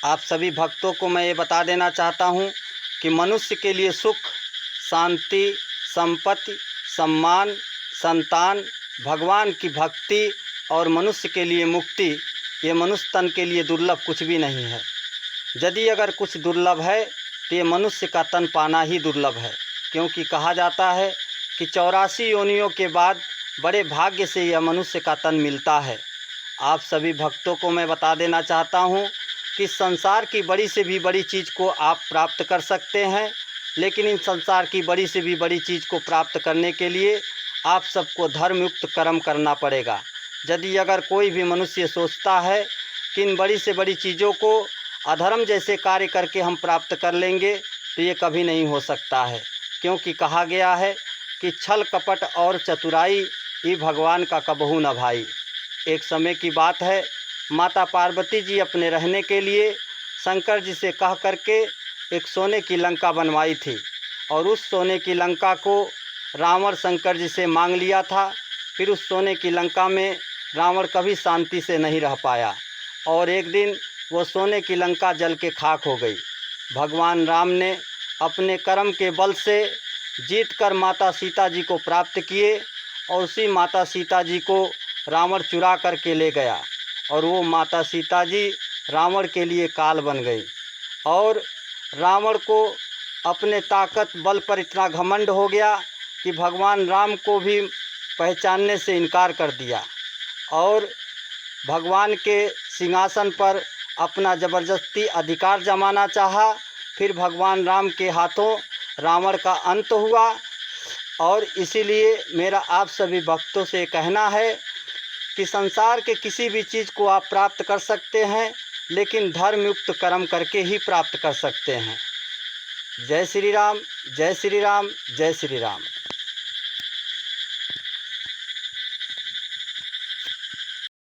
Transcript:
आप सभी भक्तों को मैं ये बता देना चाहता हूँ कि मनुष्य के लिए सुख, शांति, संपत्ति, सम्मान, संतान, भगवान की भक्ति और मनुष्य के लिए मुक्ति, ये मनुष्य तन के लिए दुर्लभ कुछ भी नहीं है। यदि अगर कुछ दुर्लभ है तो ये मनुष्य का तन पाना ही दुर्लभ है, क्योंकि कहा जाता है कि 84 योनियों के बाद बड़े भाग्य से यह मनुष्य का तन मिलता है। आप सभी भक्तों को मैं बता देना चाहता हूँ कि संसार की बड़ी से भी बड़ी चीज़ को आप प्राप्त कर सकते हैं, लेकिन इन संसार की बड़ी से भी बड़ी चीज़ को प्राप्त करने के लिए आप सबको धर्मयुक्त कर्म करना पड़ेगा। यदि अगर कोई भी मनुष्य सोचता है कि इन बड़ी से बड़ी चीज़ों को अधर्म जैसे कार्य करके हम प्राप्त कर लेंगे, तो ये कभी नहीं हो सकता है, क्योंकि कहा गया है कि छल कपट और चतुराई ये भगवान का कबहू न भाई। एक समय की बात है, माता पार्वती जी अपने रहने के लिए शंकर जी से कह करके एक सोने की लंका बनवाई थी, और उस सोने की लंका को रावण शंकर जी से मांग लिया था। फिर उस सोने की लंका में रावण कभी शांति से नहीं रह पाया, और एक दिन वो सोने की लंका जल के खाक हो गई। भगवान राम ने अपने कर्म के बल से जीतकर माता सीता जी को प्राप्त किए, और उसी माता सीता जी को रावण चुरा करके ले गया, और वो माता सीता जी रावण के लिए काल बन गई। और रावण को अपने ताकत बल पर इतना घमंड हो गया कि भगवान राम को भी पहचानने से इनकार कर दिया, और भगवान के सिंहासन पर अपना ज़बरदस्ती अधिकार जमाना चाहा। फिर भगवान राम के हाथों रावण का अंत हुआ। और इसीलिए मेरा आप सभी भक्तों से कहना है कि संसार के किसी भी चीज़ को आप प्राप्त कर सकते हैं, लेकिन धर्मयुक्त कर्म करके ही प्राप्त कर सकते हैं। जय श्री राम, जय श्री राम, जय श्री राम।